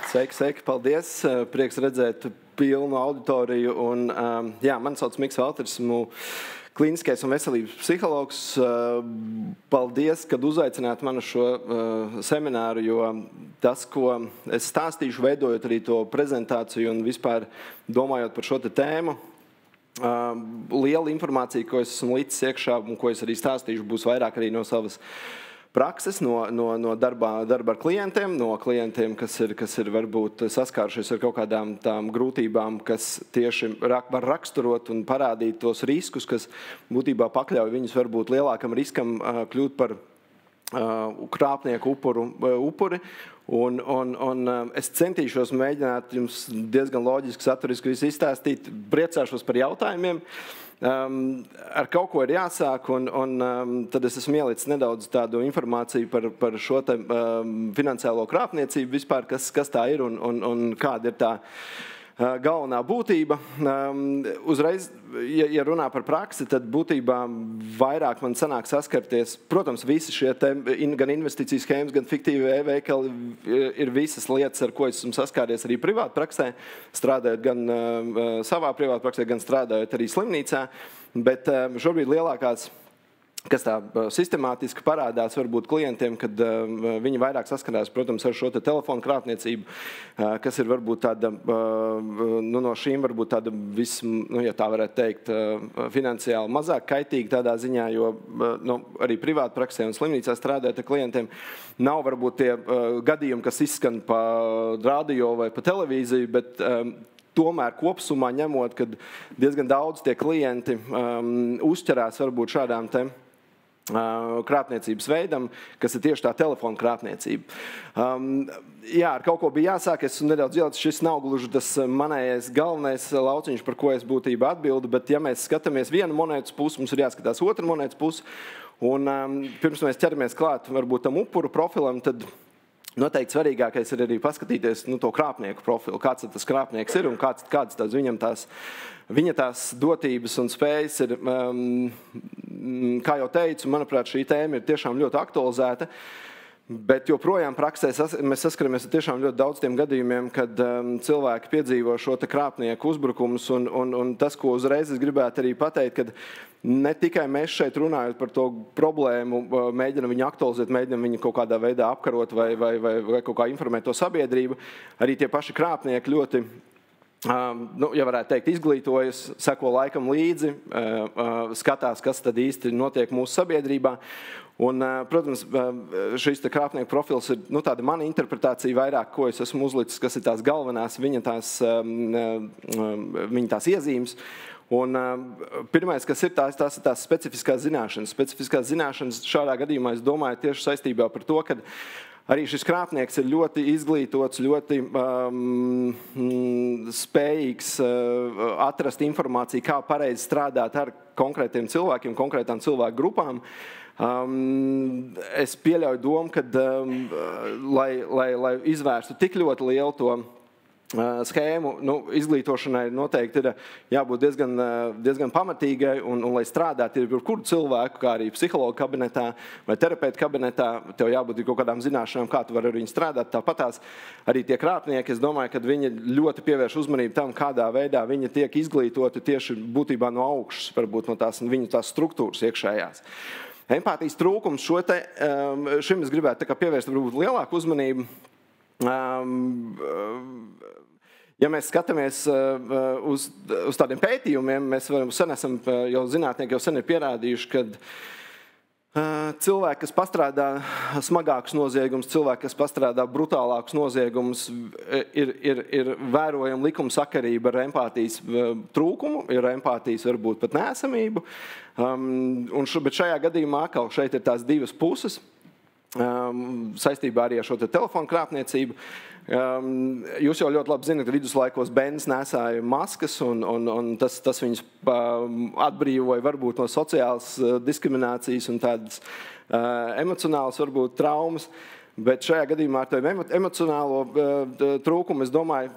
Sveiki, paldies. Prieks redzēt pilnu auditoriju. Un, mani sauc Miks Valters, esmu klīniskais un veselības psihologs. Paldies, kad uzaicināt mani šo semināru, jo tas, ko es stāstīšu, veidojot arī to prezentāciju un vispār domājot par šo tēmu, liela informācija, ko es esmu licis iekšā un ko es arī stāstīšu, būs vairāk arī no savas prakses, no darba ar klientiem, no klientiem, kas ir varbūt saskārušies ar kaut kādām tām grūtībām, kas tieši var raksturot un parādīt tos riskus, kas būtībā pakļauj viņus varbūt lielākam riskam kļūt par krāpnieku upuri. Un es centīšos mēģināt jums diezgan loģiski, saturiski visu izstāstīt, priecāšos par jautājumiem. Ar kaut ko ir jāsāk, un tad es esmu ielicis nedaudz tādu informāciju par šo te finansiālo krāpniecību vispār, kas tā ir un kāda ir tā galvenā būtība. Uzreiz, ja runā par praksi, tad būtībā vairāk man sanāk saskarties. Protams, visi šie gan investīcijas schēmas, gan fiktīvi e-veikali ir visas lietas, ar ko esmu saskāries arī privātpraksē, strādājot gan savā privātpraksē, gan strādājot arī slimnīcā. Bet šobrīd lielākās, kas tā sistemātiski parādās varbūt klientiem, kad viņi vairāk saskarās, protams, ar šo telefonu krāpniecību, kas ir varbūt tāda, no šīm varbūt tāda ja tā varētu teikt, finansiāli mazāk kaitīga tādā ziņā, jo arī privātpraksē un slimnīcā strādājot ar klientiem nav varbūt tie gadījumi, kas izskan pa radio vai pa televīziju, bet tomēr kopsumā ņemot, kad diezgan daudz tie klienti uzķerās varbūt šādām krāpniecības veidam, kas ir tieši tā telefona krāpniecība. Ar kaut ko bija jāsāk, es nedaudz ielicu, šis nav gluži tas manējais galvenais lauciņš, par ko es būtībā atbildu, bet ja mēs skatāmies vienu monētas pusi, mums ir jāskatās otra monētas pusi, un pirms mēs ķeramies klāt varbūt tam upuru profilam, tad noteikti svarīgākais ir arī paskatīties to krāpnieku profilu, kāds tas krāpnieks ir un kāds viņa tās dotības un spējas ir. Kā jau teicu, manuprāt, šī tēma ir tiešām ļoti aktualizēta, bet joprojām praksē mēs saskaramies ar tiešām ļoti daudz tiem gadījumiem, kad cilvēki piedzīvo šo krāpnieku uzbrukumus, un tas, ko uzreiz es gribētu arī pateikt, kad ne tikai mēs šeit runājot par to problēmu, mēģinam viņu aktualizēt, mēģinam viņu kaut kādā veidā apkarot vai kaut kā informēt to sabiedrību, arī tie paši krāpnieki ļoti, ja varētu teikt, izglītojas, seko laikam līdzi, skatās, kas tad īsti notiek mūsu sabiedrībā. Un, protams, šis krāpnieku profils ir tāda mana interpretācija vairāk, ko es esmu uzlicis, kas ir tās galvenās viņa tās iezīmes. Un pirmais, kas ir tās specifiskās zināšanas. Specifiskās zināšanas šādā gadījumā, es domāju, tieši saistībā par to, ka arī šis krāpnieks ir ļoti izglītots, ļoti spējīgs atrast informāciju, kā pareizi strādāt ar konkrētiem cilvēkiem, konkrētām cilvēku grupām. Es pieļauju domu, ka, lai izvērstu tik ļoti lielu to schēmu, izglītošanai noteikti ir jābūt diezgan pamatīgai, un lai strādāt ir kuru cilvēku, kā arī psihologa kabinetā vai terapeitu kabinetā, tev jābūt kaut kādām zināšanām, kā tu vari ar viņu strādāt. Tāpatās arī tie krāpnieki, es domāju, ka viņi ļoti pievērš uzmanību tam, kādā veidā viņi tiek izglītoti tieši būtībā no augšas, varbūt no viņu tās struktūras iekšējās. Empātijas trūkums šim es gribētu pievērst varbūt lielāku uzmanību. Ja mēs skatāmies uz tādiem pētījumiem, mēs esam jau zinātnieki jau sen ir pierādījuši, ka cilvēki, kas pastrādā smagākus noziegumus, cilvēki, kas pastrādā brutālākus noziegumus, ir vērojama likuma sakarība ar empātijas trūkumu, ir empātijas varbūt pat neesamību. Bet šajā gadījumā atkal šeit ir tās divas puses. Saistībā arī ar šo telefonu krāpniecību. Jūs jau ļoti labi zināt, ka viduslaikos bērns nesāja maskas, un tas viņus atbrīvoja varbūt no sociālas diskriminācijas un tādas emocionālas varbūt traumas. Bet šajā gadījumā ar to emocionālo trūkumu, es domāju,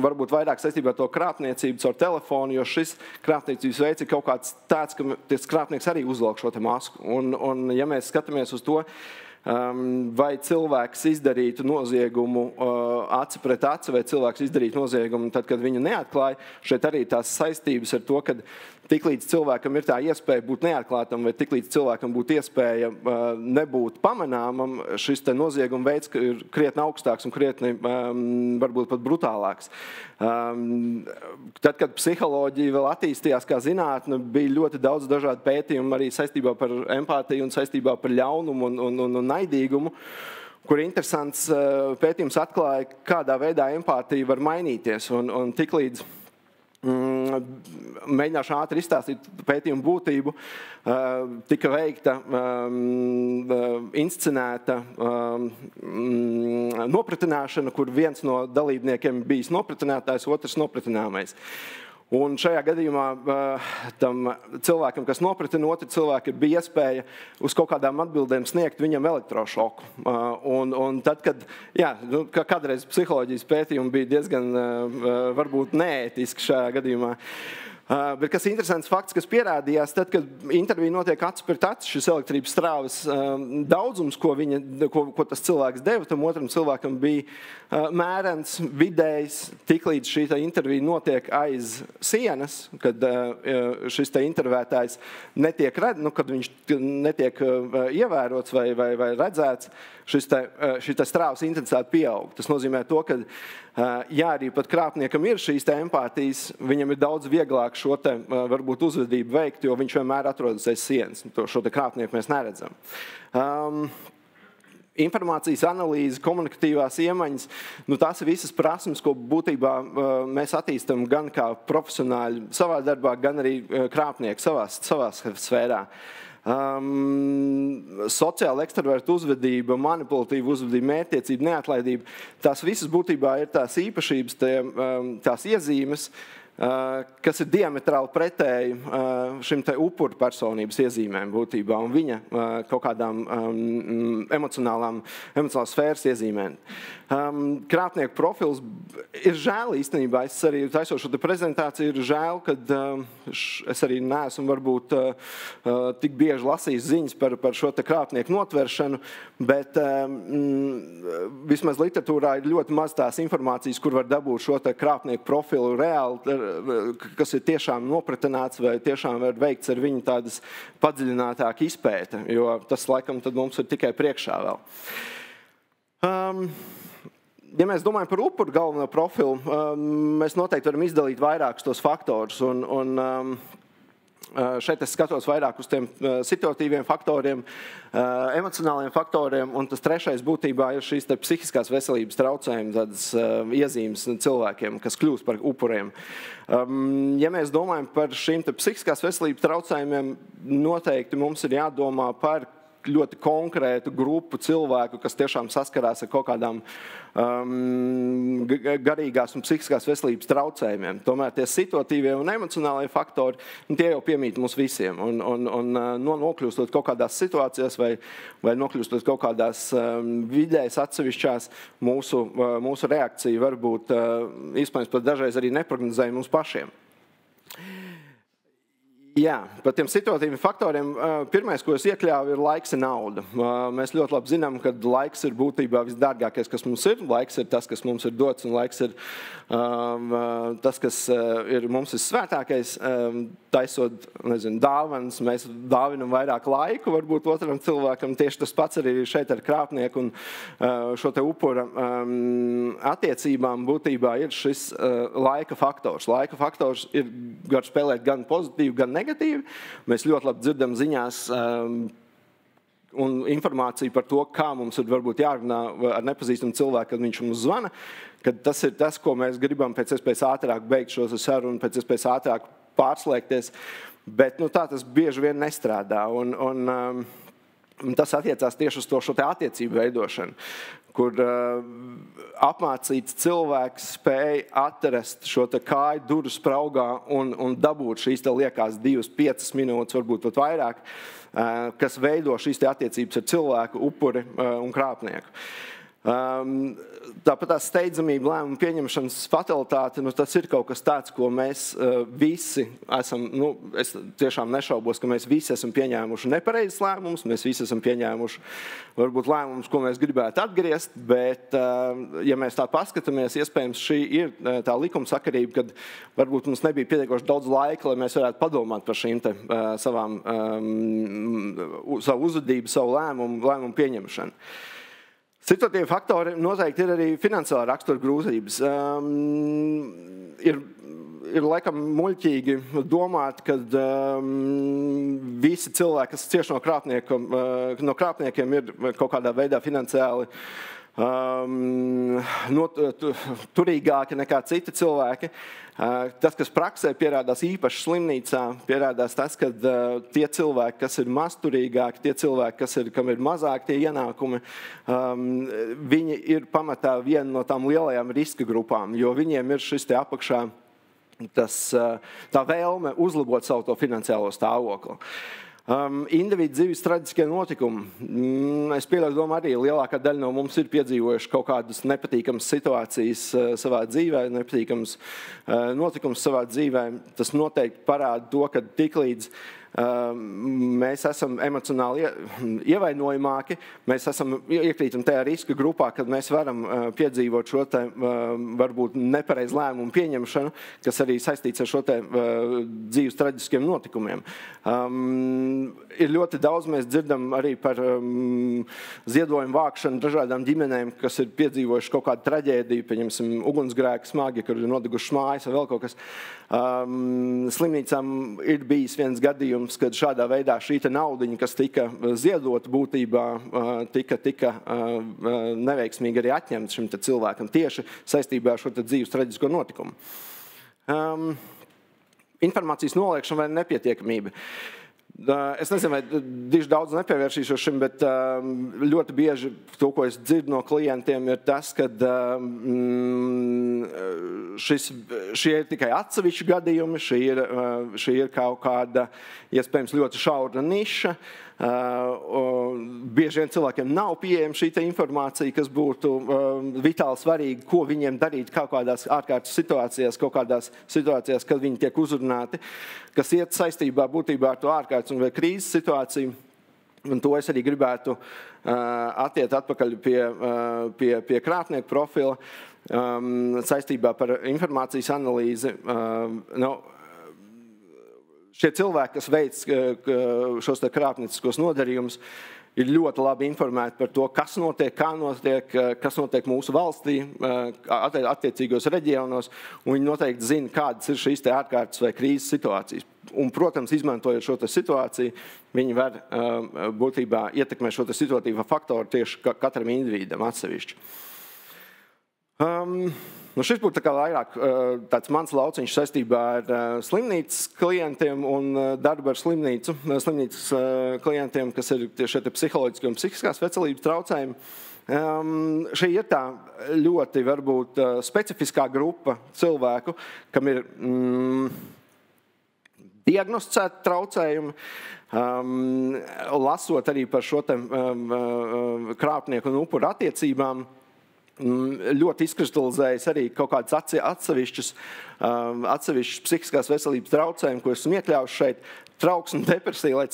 varbūt vairāk saistībā ar to krāpniecību caur telefonu, jo šis krāpniecības veids ir kaut kāds tāds, ka tas krāpnieks arī uzvelk šo masku. Un ja mēs skatāmies uz to, vai cilvēks izdarītu noziegumu aci pret aci, vai cilvēks izdarītu noziegumu tad, kad viņu neatklāja. Šeit arī tās saistības ar to, ka tiklīdz cilvēkam ir tā iespēja būt neatklātam, vai tiklīdz cilvēkam būtu iespēja nebūt pamanāmam, šis te nozieguma veids ir krietni augstāks un krietni varbūt pat brutālāks. Tad, kad psiholoģija vēl attīstījās kā zinātne, bija ļoti daudz dažādu pētījumu arī saistībā par empātiju un saistībā par ļaunumu un naidīgumu, kur interesants pētījums atklāja, kādā veidā empātija var mainīties. Un tiklīdz mēģināšu ātri izstāstīt pētījumu būtību, tika veikta inscenēta nopratināšana, kur viens no dalībniekiem bijis nopratinātājs, otrs nopratināmais. Un šajā gadījumā tam cilvēkam, kas nopratina otru cilvēku, bija iespēja uz kaut kādām atbildēm sniegt viņam elektrošoku. Un tad, kad kādreiz psiholoģijas pētījumi bija diezgan varbūt neētiski šajā gadījumā, bet kas interesants fakts, kas pierādījās, tad, kad intervija notiek acis pret aci, šis elektrības strāvas daudzums, ko tas cilvēks deva, tam otram cilvēkam bija mērens, vidējs, tiklīdz šī intervija notiek aiz sienas, kad šis intervētājs netiek kad viņš netiek ievērots vai redzēts, šī strāvas intensitāte pieaug. Tas nozīmē to, ka arī pat krāpniekam ir šīs empātijas, viņam ir daudz vieglāk šo varbūt uzvedību veikt, jo viņš vienmēr atrodas aiz sienas. Šo krāpnieku mēs neredzam. Informācijas analīze, komunikatīvās iemaņas, tās ir visas prasmes, ko būtībā mēs attīstam gan kā profesionāļi savā darbā, gan arī krāpnieki savā sfērā. Sociāla ekstraverta uzvedība, manipulatīva uzvedība, mērķtiecība, neatlaidība, tās visas būtībā ir tās īpašības, tās iezīmes, kas ir diametrāli pretēji šim te upuru personības iezīmēm būtībā un viņa kaut kādām emocionālās sfēras iezīmēm. Krāpnieku profils ir žēl īstenībā. Es arī taisot šo prezentāciju, ir žēl, kad es arī neesmu varbūt tik bieži lasījis ziņas par šo te krāpnieku notveršanu, bet vismaz literatūrā ir ļoti maz tās informācijas, kur var dabūt šo te krāpnieku profilu reāli, kas ir tiešām nopratināts vai tiešām var veikts ar viņu tādas padziļinātāk izpēta, jo tas laikam tad mums ir tikai priekšā vēl. Ja mēs domājam par upuru galveno profilu, mēs noteikti varam izdalīt vairākus tos faktorus. Un šeit es skatos vairāk uz tiem situatīviem faktoriem, emocionāliem faktoriem, un tas trešais būtībā ir šīs psihiskās veselības traucējumi, tādas iezīmes cilvēkiem, kas kļūst par upuriem. Ja mēs domājam par šīm psihiskās veselības traucējumiem, noteikti mums ir jādomā par ļoti konkrētu grupu cilvēku, kas tiešām saskarās ar kaut kādām garīgās un psihiskās veselības traucējumiem. Tomēr tie situatīvie un emocionālie faktori, tie jau piemīt mums visiem. Un nokļūstot kaut kādās situācijās vai nokļūstot kaut kādās vidējas atsevišķās, mūsu reakcija var būt, iespējams, pat dažreiz arī neprognozējama mums pašiem. Jā, par tiem situatīviem faktoriem pirmais, ko es iekļāvu, ir laiks un nauda. Mēs ļoti labi zinām, ka laiks ir būtībā visdārgākais, kas mums ir. Laiks ir tas, kas mums ir dots, un laiks ir tas, kas ir mums vissvētākais. Taisot, dāvanas, mēs dāvinam vairāk laiku, varbūt otram cilvēkam. Tieši tas pats arī šeit ar krāpnieku un šo te upura attiecībām būtībā ir šis laika faktors. Laika faktors ir var spēlēt gan pozitīvi, gan negatīvi. Mēs ļoti labi dzirdam ziņās un informāciju par to, kā mums ir varbūt jārunā ar nepazīstamu cilvēku, kad viņš mums zvana, kad tas ir tas, ko mēs gribam pēc iespējas ātrāk beigt šo sarunu, pēc iespējas ātrāk pārslēgties, bet tā tas bieži vien nestrādā. Un tas attiecās tieši uz šo te attiecību veidošanu, kur apmācīts cilvēks spēja atrast šo te kāju duru spraugā un dabūt šīs te liekās 2-5 minūtes, varbūt pat vairāk, kas veido šīs te attiecības ar cilvēku, upuri un krāpnieku. Tāpat tā steidzamība, lēmumu pieņemšanas fatalitāte, tas ir kaut kas tāds, ko mēs visi esam, es tiešām nešaubos, ka mēs visi esam pieņēmuši nepareizes lēmumus, mēs visi esam pieņēmuši varbūt lēmumus, ko mēs gribētu atgriezt, bet, ja mēs tā paskatāmies, iespējams šī ir tā likumsakarība, kad varbūt mums nebija pietiekoši daudz laika, lai mēs varētu padomāt par šīm te savu uzvedību, savu lēmumu pieņemšanu. Situatīvi faktori noteikti ir arī finansiāla rakstura grūtības. Ir laikam muļķīgi domāt, ka visi cilvēki, kas cieši no krāpniekiem, ir kaut kādā veidā finansiāli turīgāki nekā citi cilvēki. Tas, kas praksē pierādās īpaši slimnīcā, pierādās tas, ka tie cilvēki, kas ir mazturīgāki, tie cilvēki, kam ir mazāk tie ienākumi, viņi ir pamatā viena no tām lielajām riska grupām, jo viņiem ir šis te apakšā tā vēlme uzlabot savu to finansiālo stāvokli. Individu dzīves traģiskie notikumi. Es pieļauju domu arī lielākā daļa no mums ir piedzīvojuši kaut kādas nepatīkamas situācijas savā dzīvē, nepatīkamas notikums savā dzīvē. Tas noteikti parāda to, ka tiklīdz mēs esam emocionāli ievainojamāki, mēs iekrītam tajā riska grupā, kad mēs varam piedzīvot šo te varbūt nepareizu lēmumu pieņemšanu, kas arī saistīts ar šo te dzīves traģiskiem notikumiem. Ir ļoti daudz, mēs dzirdam arī par ziedojumu vākšanu dažādām ģimenēm, kas ir piedzīvojuši kaut kādu traģēdiju, pieņemsim, ugunsgrēku smagi, kur ir nodegušas mājas vai vēl kaut kas. Slimnīcām ir bijis viens gadījums, kad šādā veidā šī naudiņa, kas tika ziedota būtībā, tika neveiksmīgi arī atņemta šim cilvēkam tieši saistībā ar šo dzīves traģisko notikumu. Informācijas noliekšana vai nepietiekamība. Es nezinu, vai diži daudz nepievēršīšos šim, bet ļoti bieži to, ko es dzirdu no klientiem, ir tas, ka šie ir tikai atsevišķi gadījumi, šī ir kaut kāda, iespējams, ļoti šaura niša. Bieži vien cilvēkiem nav pieejama šī informācija, kas būtu vitāli svarīga, ko viņiem darīt kaut kādās ārkārtas situācijās, kaut kādās situācijās, kad viņi tiek uzrunāti, kas iet saistībā būtībā ar to ārkārtas un vai krīzes situāciju. Un to es arī gribētu attiekt atpakaļ pie krāpnieku profila saistībā par informācijas analīzi. Šie cilvēki, kas veic šos krāpnieciskos nodarījumus, ir ļoti labi informēti par to, kas notiek, kā notiek, kas notiek mūsu valstī, attiecīgos reģionos, un viņi noteikti zina, kādas ir šīs ārkārtas vai krīzes situācijas. Un, protams, izmantojot šo situāciju, viņi var būtībā ietekmēt šo situatīvo faktoru tieši katram individam atsevišķi. Šis būtu vairāk tāds mans lauciņš saistībā ar slimnīcas klientiem un darbu ar slimnīcas klientiem, kas ir šie psiholoģiski un psihiskās veselības traucējumi. Šī ir tā ļoti varbūt specifiskā grupa cilvēku, kam ir diagnosticēti traucējumi. Lasot arī par šo krāpnieku un upuru attiecībām, ļoti izkristalizējas arī kaut kādas atsevišķas psihiskās veselības traucējumi, ko esmu iekļāvuši šeit. Trauksme, depresija, lai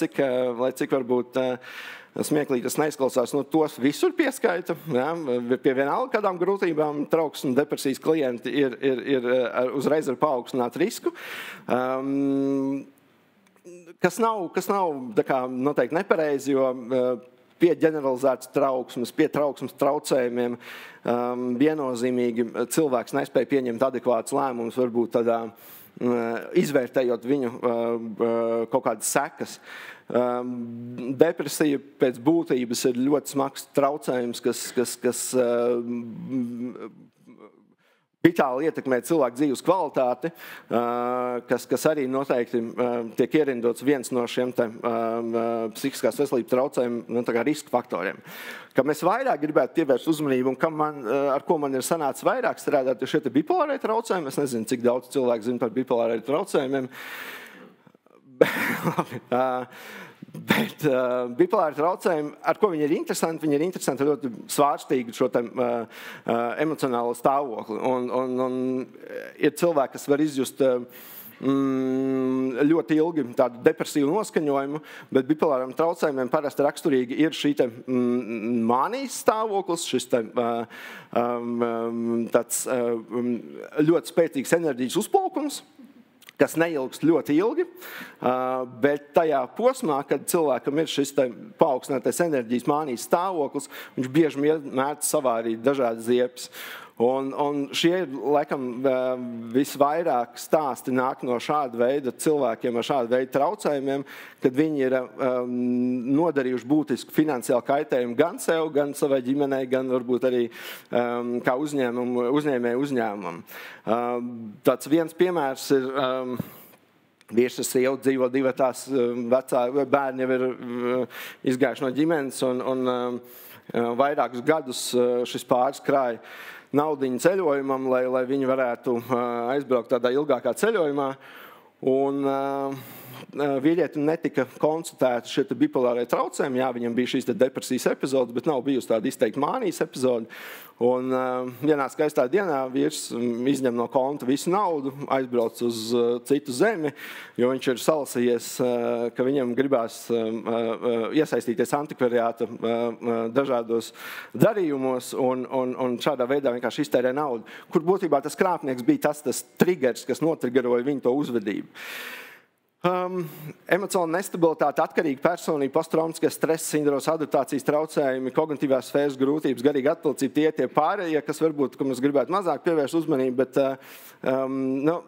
cik varbūt smieklīgi tas neizklausās, tos visur pieskaita. Ja? Pie vienalga kādām grūtībām trauksme, depresijas klienti ir uzreiz ar paaugstinātu risku. Kas nav noteikti nepareizi, jo pie ģeneralizētas trauksmes, pie trauksmes traucējumiem viennozīmīgi cilvēks nespēja pieņemt adekvātus lēmumus, varbūt tādā izvērtējot viņu kaut kādas sekas. Depresija pēc būtības ir ļoti smags traucējums, kas vitāli ietekmē cilvēku dzīves kvalitāti, kas arī noteikti tiek ierindots viens no šiem psihiskās veselības traucējumiem, riska faktoriem. Kam es vairāk gribētu pievērst uzmanību un ar ko man ir sanācis vairāk strādāt, ir šie bipolārie traucējumi. Es nezinu, cik daudz cilvēku zina par bipolāriem traucējumiem. Bet bipolāri traucējumi, ar ko viņi ir interesanti ļoti svārstīgi šo emocionālo stāvokli. Un ir cilvēki, kas var izjust ļoti ilgi tādu depresīvu noskaņojumu, bet bipolāram traucējumiem parasti raksturīgi ir šī mānijas stāvoklis, šis tāds ļoti spēcīgs enerģijas uzplaukums, kas neilgst ļoti ilgi, bet tajā posmā, kad cilvēkam ir šis paaugstinātais enerģijas mānijas stāvoklis, viņš bieži mēdz savārīt dažādas ziepes. Un šie, laikam, visvairāk stāsti nāk no šāda veida cilvēkiem ar šādu veidu traucējumiem, kad viņi ir nodarījuši būtisku finansiālu kaitējumu gan sev, gan savai ģimenei, gan varbūt arī kā uzņēmēju uzņēmumam. Tāds viens piemērs ir vīrs ar sievu dzīvo divatās, bērni jau ir izgājuši no ģimenes un vairākus gadus šis pāris krāja naudiņu ceļojumam, lai viņi varētu aizbraukt tādā ilgākā ceļojumā. Un vīrietim netika konstatēti šie bipolārie traucējumi. Jā, viņam bija šīs depresijas epizodes, bet nav bijusi tāda izteikta mānijas epizode. Un vienā skaistā dienā vīrs izņem no konta visu naudu, aizbrauc uz citu zemi, jo viņš ir salasījies, ka viņam gribās iesaistīties antikvariāta dažādos darījumos un šādā veidā vienkārši iztērē naudu. Kur būtībā tas krāpnieks bija tas triggers, kas notriggeroja viņu to uzvedību. Emocionāla nestabilitāte, atkarīga personība, posttraumatiskais stress sindroms, adaptācijas traucējumi, kognitīvās sfēras grūtības, garīga atpilcība, tie pārējie, kas varbūt, ka mēs gribētu mazāk pievērst uzmanību, bet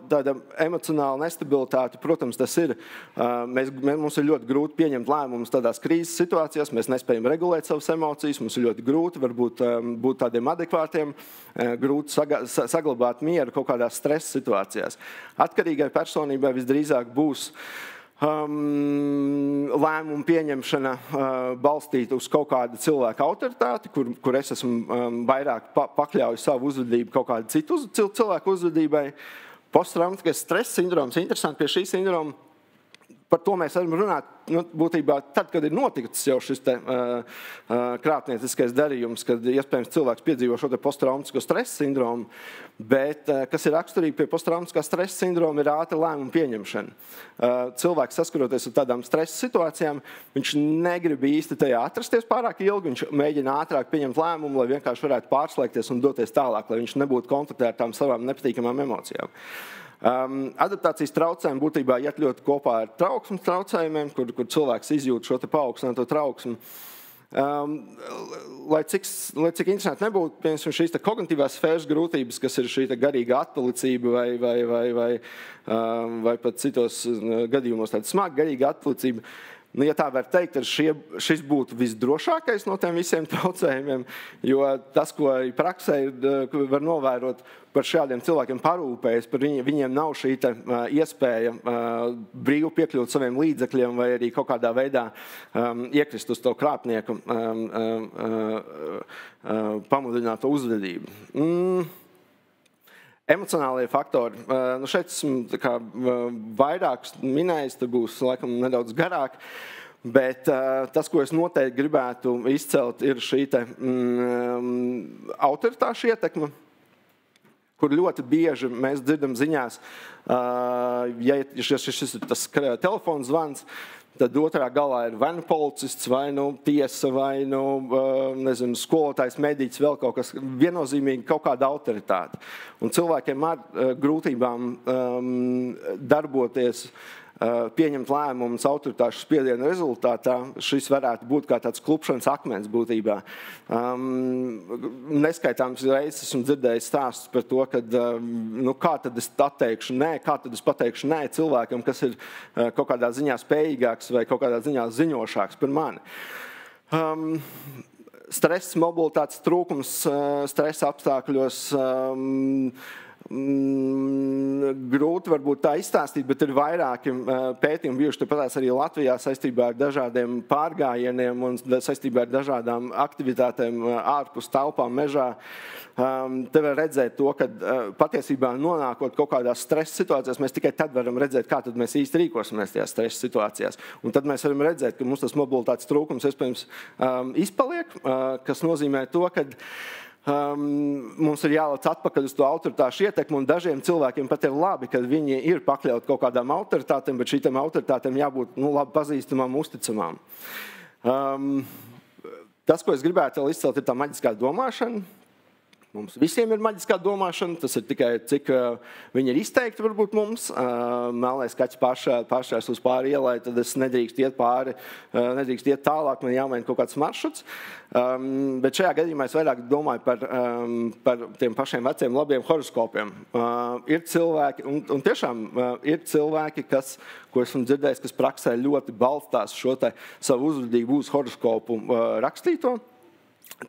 tāda emocionāla nestabilitāte, protams, tas ir, mums ir ļoti grūti pieņemt lēmumus tādās krīzes situācijās, mēs nespējam regulēt savas emocijas, mums ir ļoti grūti varbūt būt tādiem adekvātiem, grūti saglabāt mieru kaut kādās stresa situācijās. Atkarīgai personībai visdrīzāk būs lēmumu pieņemšana balstīta uz kaut kādu cilvēku autoritāti, kur es esmu vairāk pakļauju savu uzvedību kaut kādu citu cilvēku uzvedībai. Posttraumatiskais stress sindroms, interesanti pie šī sindroma. Par to mēs varam runāt būtībā tad, kad ir noticis jau šis krāpnieciskais darījums, kad iespējams cilvēks piedzīvo šo posttraumatisko stresa sindromu, bet kas ir raksturīgi pie posttraumatiskā stresa sindroma ir ātra lēmuma pieņemšana. Cilvēks saskaroties ar tādām stresa situācijām, viņš negrib īsti tajā atrasties pārāk ilgi, viņš mēģina ātrāk pieņemt lēmumu, lai vienkārši varētu pārslēgties un doties tālāk, lai viņš nebūtu kontaktē ar tām savām nepatīkamām emocijām. Adaptācijas traucējumi būtībā iet ļoti kopā ar trauksmes traucējumiem, kur cilvēks izjūt šo paaugstināto trauksmi. Lai cik interesanti nebūtu, piemēram, šīs kognitīvās sfēras grūtības, kas ir šī garīga atpalicība vai pat citos gadījumos tāda smaga garīga atpalicība. Ja tā var teikt, šis būtu visdrošākais no tiem visiem traucējumiem, jo tas, ko praksē var novērot par šādiem cilvēkiem parūpējas, par viņiem nav šī iespēja brīvi piekļūt saviem līdzekļiem vai arī kaut kādā veidā iekrist uz to krāpnieku pamudināto uzvedību. Emocionālie faktori. Šeit esmu vairākus minējis, tur būs laikam nedaudz garāk, bet tas, ko es noteikti gribētu izcelt, ir šī autoritāšu ietekme, kur ļoti bieži mēs dzirdam ziņās, ja šis ir tas telefons zvans, tad otrā galā ir vai nu policists, vai nu tiesa, vai nu skolotājs, mediķis, vēl kaut kas, viennozīmīgi kaut kāda autoritāte. Un cilvēkiem ar grūtībām darboties, pieņemt lēmumus autoritāšu spiedienu rezultātā, šis varētu būt kā tāds klupšanas akmens būtībā. Neskaitāms reizes esmu dzirdējis stāstus par to, ka kā tad es pateikšu nē, kā tad es pateikšu nē cilvēkam, kas ir kaut kādā ziņā spējīgāks vai kaut kādā ziņā ziņošāks par mani. Stress, mobilitātes trūkums stresa apstākļos, grūti varbūt tā izstāstīt, bet ir vairāki pētījumi bijuši tepat arī Latvijā saistībā ar dažādiem pārgājieniem un saistībā ar dažādām aktivitātēm ārpus telpām mežā. Te var redzēt to, ka patiesībā nonākot kaut kādās stresa situācijās, mēs tikai tad varam redzēt, kā tad mēs īsti rīkosimies tajās stresa situācijās. Un tad mēs varam redzēt, ka mums tas mobilitātes trūkums iespējams izpaliek, kas nozīmē to, ka mums ir jālec atpakaļ uz to autoritāšu ietekmi, un dažiem cilvēkiem pat ir labi, ka viņi ir pakļauti kaut kādām autoritātēm, bet šīm autoritātēm jābūt labi pazīstamām, uzticamām. Tas, ko es gribētu vēl izcelt, ir tā maģiskā domāšana. Mums visiem ir maģiskā domāšana, tas ir tikai cik viņi ir izteikti varbūt mums. Melnais kaķis pāršķērs uz pāri ielai, tad es nedrīkst iet pāri, nedrīkst iet tālāk, man jāmaina kaut kāds maršruts. Bet šajā gadījumā es vairāk domāju par tiem pašiem veciem labiem horoskopiem. Ir cilvēki, un tiešām ir cilvēki, ko esmu dzirdējis, kas praksē ļoti balstās šo savu uzvedību uz horoskopu rakstīto.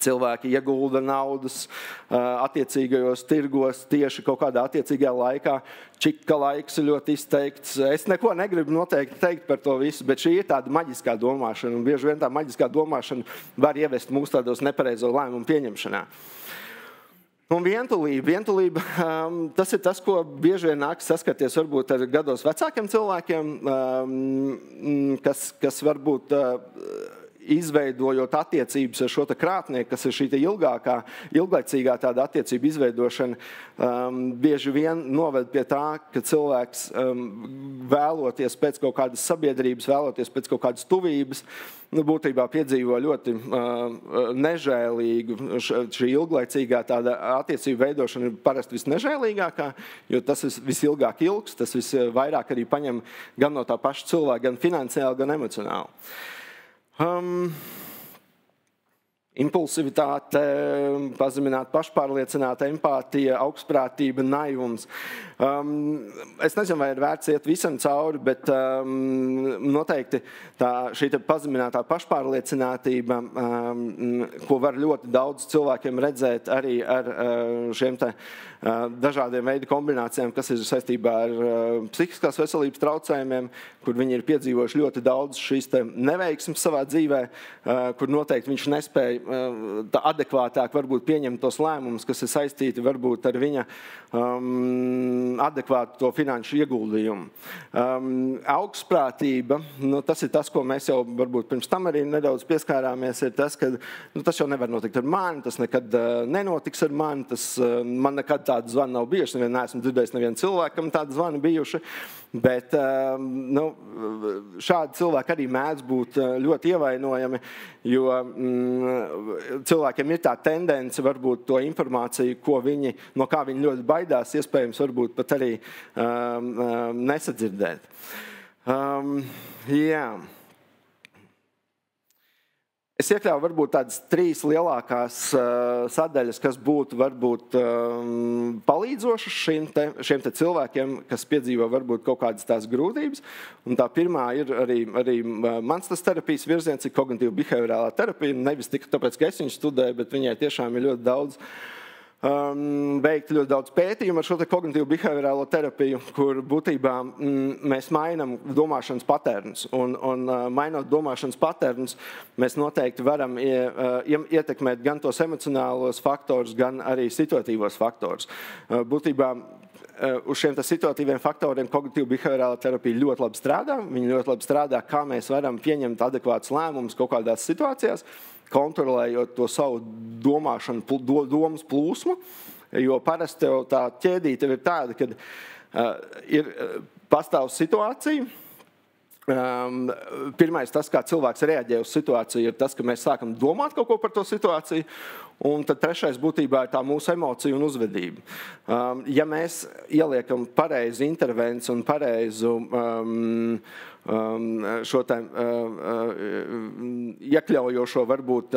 Cilvēki iegulda naudas attiecīgajos tirgos tieši kaut kādā attiecīgajā laikā. Čika laiks ir ļoti izteikts. Es neko negribu noteikti teikt par to visu, bet šī ir tāda maģiskā domāšana. Un bieži vien tā maģiskā domāšana var ievest mūs tādos nepareizo lēmumu pieņemšanā. Un vientulība, tas ir tas, ko bieži vien nāk saskaties varbūt ar gados vecākiem cilvēkiem, kas varbūt izveidojot attiecības ar šo krāpnieku, kas ir šī ilglaicīgā tāda attiecība izveidošana, bieži vien noved pie tā, ka cilvēks vēloties pēc kaut kādas sabiedrības, vēloties pēc kaut kādas tuvības, būtībā piedzīvo ļoti nežēlīgu. Šī ilglaicīgā tāda attiecība veidošana ir parasti visnežēlīgākā, jo tas visilgāk ilgs, tas visvairāk arī paņem gan no tā paša cilvēka, gan finansiāli, gan emocionāli. Impulsivitāte, pazemināta pašpārliecināta empātija, augstprātība, naivums. Es nezinu, vai ir vērts iet visam cauri, bet noteikti šī pazeminātā pašpārliecinātība, ko var ļoti daudz cilvēkiem redzēt arī ar šiem dažādiem veidu kombinācijām, kas ir saistībā ar psihiskās veselības traucējumiem, kur viņi ir piedzīvojuši ļoti daudz šīs neveiksmes savā dzīvē, kur noteikti viņš nespēja adekvātāk varbūt pieņemt tos lēmumus, kas ir saistīti varbūt ar viņa adekvātu to finanšu ieguldījumu. Augstprātība, tas ir tas, ko mēs jau varbūt pirms tam arī nedaudz pieskārāmies, ir tas, ka tas jau nevar notikt ar mani, tas nekad nenotiks ar mani, man nekad tādu zvanu nav bijuši, neesmu dzirdējis nevienu cilvēkam tādu zvanu bijuši, bet šādi cilvēki arī mēdz būt ļoti ievainojami, jo cilvēkiem ir tā tendence varbūt to informāciju, no kā viņi ļoti baidās, iespējams varbūt pat arī nesadzirdēt. Jā. Es iekļauju varbūt tādas 3 lielākās sadaļas, kas būtu varbūt palīdzošas šiem cilvēkiem, kas piedzīvo varbūt kaut kādas tās grūtības. Un tā pirmā ir arī mans tas terapijas virziens, ir kognitīva behaviorālā terapija. Nevis tikai tāpēc, ka es viņu studēju, bet viņai tiešām ir ļoti daudz veikt ļoti daudz pētījumu ar šo kognitīvu behaviorālo terapiju, kur būtībā mēs mainām domāšanas patērnus. Un mainot domāšanas patērnus, mēs noteikti varam ietekmēt gan tos emocionālos faktorus, gan arī situatīvos faktorus. Būtībā uz šiem situatīviem faktoriem kognitīva behaviorāla terapija ļoti labi strādā. Viņi ļoti labi strādā, kā mēs varam pieņemt adekvātus lēmumus kaut kādās situācijās, kontrolējot to savu domāšanu, domas plūsmu, jo parasti tā ķēdīte ir tāda, kad pastāv situācija. Pirmais, tas, kā cilvēks reaģē uz situāciju, ir tas, ka mēs sākam domāt kaut ko par to situāciju, un tad trešais būtībā ir tā mūsu emocija un uzvedība. Ja mēs ieliekam pareizu intervenciju un pareizu šo iekļaujošo varbūt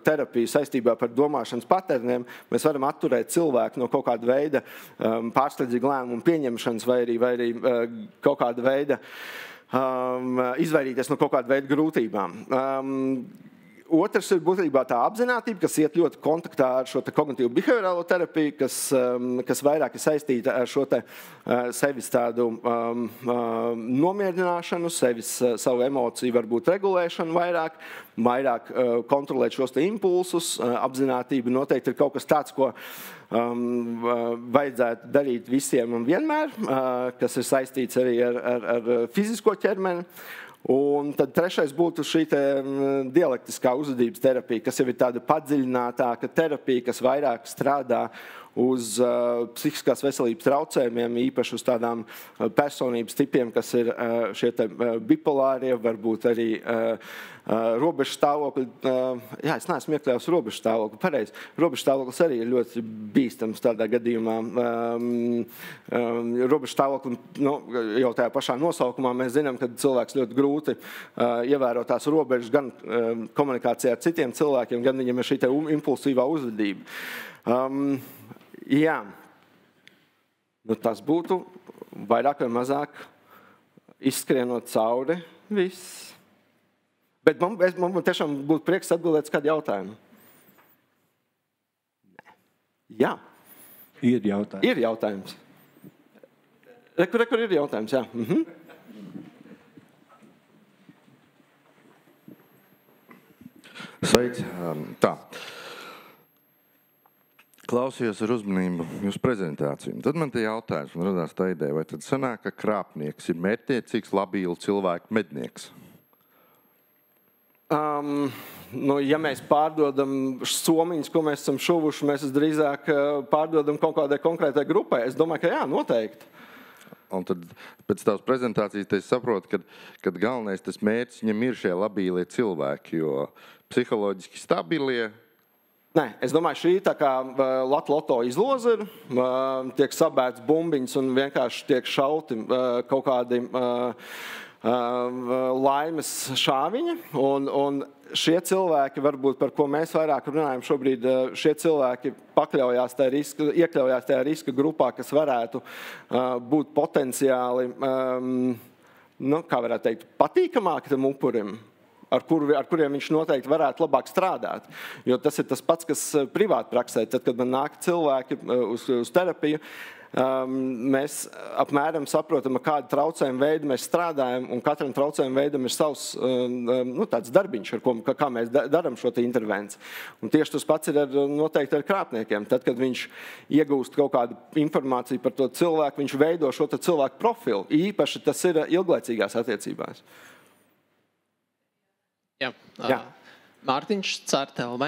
terapiju saistībā par domāšanas paterniem, mēs varam atturēt cilvēku no kaut kāda veida pārsteidzīga lēmuma pieņemšanas vai arī kaut kāda veida izvairīties no kaut kāda veida grūtībām. Otrs ir būtībā tā apzinātība, kas iet ļoti kontaktā ar šo kognitīvu behaviorālo terapiju, kas vairāk ir saistīta ar šo sevis tādu nomierināšanu, savu emociju varbūt regulēšanu vairāk kontrolēt šos impulsus. Apzinātība noteikti ir kaut kas tāds, ko vajadzētu darīt visiem un vienmēr, kas ir saistīts arī ar fizisko ķermeni. Un tad trešais būtu šī dialektiskā uzvedības terapija, kas jau ir tāda padziļinātāka terapija, kas vairāk strādā uz psihiskās veselības traucējumiem, īpaši uz tādām personības tipiem, kas ir šie bipolārie, varbūt arī robežu stāvokļi. Jā, es neesmu iekļāvis robežu stāvokli, pareizi. Robežu stāvoklis arī ir ļoti bīstams tādā gadījumā. Robežu stāvokli, jau tajā pašā nosaukumā mēs zinām, ka cilvēks ļoti grūti ievēro tās robežas gan komunikācijā ar citiem cilvēkiem, gan viņam ir šī impulsīvā uzvedība. Jā, tas būtu vairāk vai mazāk izskrienot cauri viss. Bet man tiešām būtu prieks atbildēt kādu jautājumu. Jā. Ir jautājums. Ir jautājums. Kur ir jautājums, jā. Sveiks. Tā. Klausījos ar uzmanību jūsu prezentāciju. Tad man te jautājums, man radās tā ideja, vai tad sanāk, ka krāpnieks ir mērķtiecīgs, labīlu cilvēku mednieks? Ja mēs pārdodam somiņus, ko mēs esam šuvuši, mēs drīzāk pārdodam kaut kādai konkrētai grupai. Es domāju, ka jā, noteikti. Un tad pēc tavas prezentācijas es saprotu, ka galvenais tas mērķis viņam ir šie labīlie cilvēki, jo psiholoģiski stabilie. Nē, es domāju, šī tā kā Loto izloze ir, tiek sabērts bumbiņas un vienkārši tiek šauti kaut kādi laimes šāviņi. Un šie cilvēki, varbūt par ko mēs vairāk runājam šobrīd, šie cilvēki iekļaujās tajā riska grupā, kas varētu būt potenciāli, kā varētu teikt, patīkamāki tam upurim. Ar kuriem viņš noteikti varētu labāk strādāt. Jo tas ir tas pats, kas privātpraksē. Tad, kad man nāk cilvēki uz terapiju, mēs apmēram saprotam, ar kādu traucējumu veidu mēs strādājam, un katram traucējumu veidam ir savs tāds darbiņš, kā mēs darām šo intervenciju. Un tieši tas pats ir noteikti ar krāpniekiem. Tad, kad viņš iegūst kaut kādu informāciju par to cilvēku, viņš veido šo cilvēku profilu. Īpaši tas ir ilglaicīgās attiecībās. Jā. Mārtiņš CERT.LV.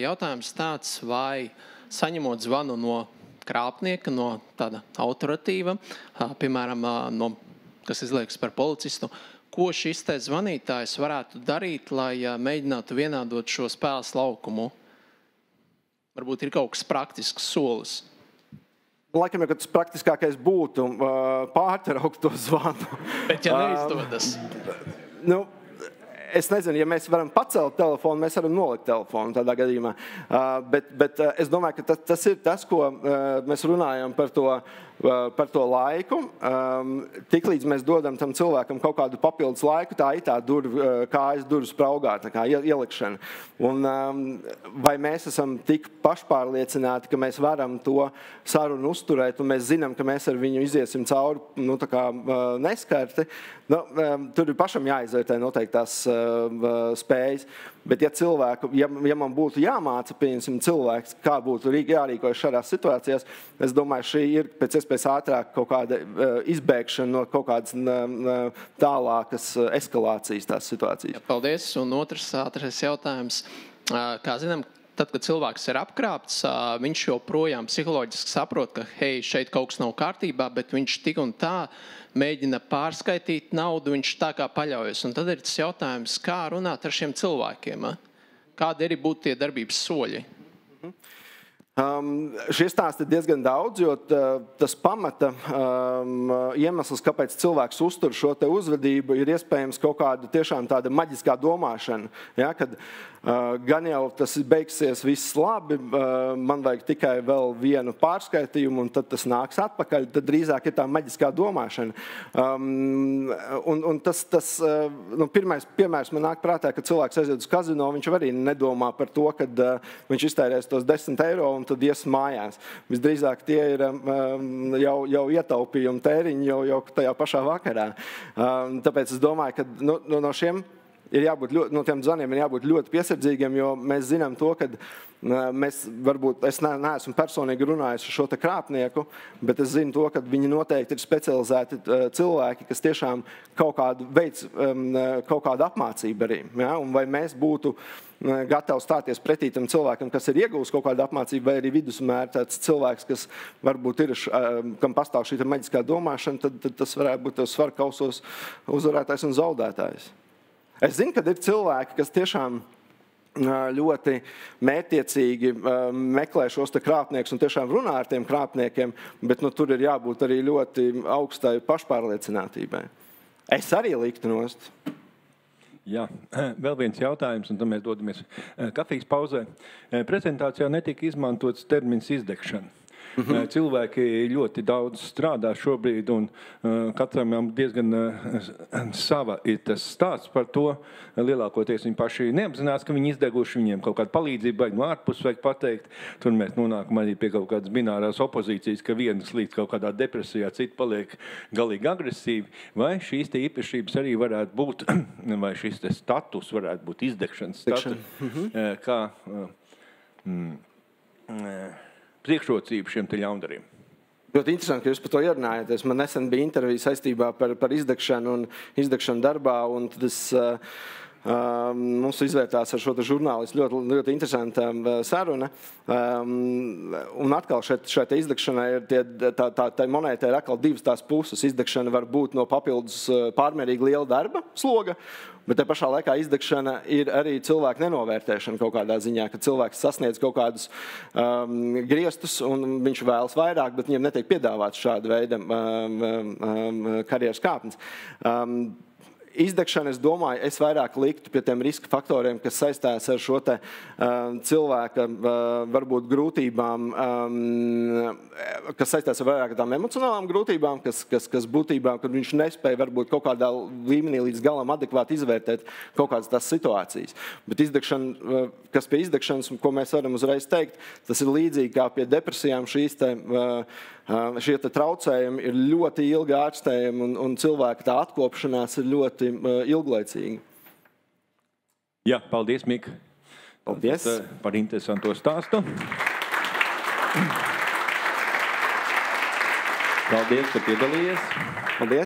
Jautājums tāds, vai saņemot zvanu no krāpnieka, no tāda autoritīva, piemēram, kas izliekas par policistu, ko šis te zvanītājs varētu darīt, lai mēģinātu vienādot šo spēles laukumu? Varbūt ir kaut kas praktisks solis. Laikam, ka tas praktiskākais būtu pārtraukt to zvanu. Bet ja neizdodas? Es nezinu, ja mēs varam pacelt telefonu, mēs varam nolikt telefonu tādā gadījumā. Bet es domāju, ka tas ir tas, ko mēs runājam par to laiku. Tiklīdz mēs dodam tam cilvēkam kaut kādu papildus laiku, tā ir tā kājas durvis spraugā, tā kā ielikšana. Un vai mēs esam tik pašpārliecināti, ka mēs varam to sarunu uzturēt, un mēs zinām, ka mēs ar viņu iziesim cauri neskarti, tur ir pašam jāizvērtē noteikti tās spējas. Bet ja man būtu jāmāca, pieņemsim, cilvēks, kā būtu jārīkojas šādās situācijās, es domāju, šī ir pēc iespējas ātrāk kaut kāda izbēgšana no kaut kādas tālākas eskalācijas tās situācijas. Jā, paldies. Un otrs jautājums. Kā zinām, tad, kad cilvēks ir apkrāpts, viņš joprojām psiholoģiski saprot, ka šeit kaut kas nav kārtībā, bet viņš tik un tā mēģina pārskaitīt naudu, viņš tā kā paļaujas. Un tad ir tas jautājums, kā runāt ar šiem cilvēkiem? Kādi arī būtu tie darbības soļi? Šie stāsti ir diezgan daudz, jo tas pamata iemesls, kāpēc cilvēks uztur šo te uzvedību, ir iespējams kaut kāda tiešām tāda maģiskā domāšana. Ja, kad gan jau tas beigsies viss labi, man vajag tikai vēl vienu pārskaitījumu, un tad tas nāks atpakaļ, tad drīzāk ir tā maģiskā domāšana. Un tas pirmais piemērs man nāk prātā, ka cilvēks aiziet uz kazino, viņš arī nedomā par to, kad viņš iztērēs tos 10 eiro un tad ies mājās. Visdrīzāk tie ir jau ietaupījumi tēriņi jau tajā pašā vakarā. Tāpēc es domāju, ka no šiem ir jābūt no tiem zvaniem ir jābūt ļoti piesardzīgiem, jo mēs zinām to, ka es neesmu personīgi runājis ar šo te krāpnieku, bet es zinu to, ka viņi noteikti ir specializēti cilvēki, kas tiešām kaut kādu apmācību arī. Ja? Un vai mēs būtu gatavi stāties pretī tam cilvēkam, kas ir iegūst kaut kādu apmācību, vai arī vidusmēra tāds cilvēks, kas varbūt ir, kam pastāv šī maģiskā domāšana, tad tas varētu būt svaru kausos uzvarētājs un zaudētājs. Es zinu, ka ir cilvēki, kas tiešām ļoti mērķtiecīgi meklē šos te krāpniekus un tiešām runā ar tiem krāpniekiem, bet tur ir jābūt arī ļoti augstai pašpārliecinātībai. Es arī liktu nost. Jā, vēl viens jautājums, un tad mēs dodamies kafijas pauzē. Prezentācijā netika izmantots termins izdegšana. Cilvēki ļoti daudz strādā šobrīd, un katram diezgan sava ir tas stāsts par to. Lielākoties viņi paši neapzinās, ka viņi izdeguši, viņiem kaut kāda palīdzība vajag no ārpuses vajag pateikt. Tur mēs nonākam arī pie kaut kādas binārās opozīcijas, ka viena slīd kaut kādā depresijā, cita paliek galīgi agresīvi. Vai šīs te īpašības arī varētu būt, vai šis te status varētu būt izdegšanas status, kā priekšrocību šiem te ļaundariem. Ļoti interesanti, ka jūs par to ierunājaties. Man nesen bija intervija saistībā par izdegšanu un izdegšanu darbā, un tad mums izvērtās ar šo žurnālistu ļoti interesanta saruna. Un atkal šai izdegšanai tā monētai ir atkal divas tās puses. Izdegšana var būt no papildus pārmērīgi liela darba sloga, bet te pašā laikā izdegšana ir arī cilvēku nenovērtēšana kaut kādā ziņā, ka cilvēks sasniedz kaut kādus griestus un viņš vēlas vairāk, bet viņiem netiek piedāvāts šāda veida karjeras kāpnes. Izdegšana, es domāju, es vairāk liktu pie tiem riska faktoriem, kas saistās ar šo te cilvēka varbūt grūtībām, kas saistās ar vairāk tām emocionālām grūtībām, kas būtībā, kad viņš nespēja varbūt kaut kādā līmenī līdz galam adekvāti izvērtēt kaut kādas tās situācijas. Bet izdegšana, kas pie izdegšanas, ko mēs varam uzreiz teikt, tas ir līdzīgi kā pie depresijām šie traucējumi ir ļoti ilgi ārstējami un cilvēka tā atkopšanās ir ļoti ilglaicīga. Jā, paldies, Mika. Paldies. Par interesanto stāstu. Paldies, ka piedalījies. Paldies.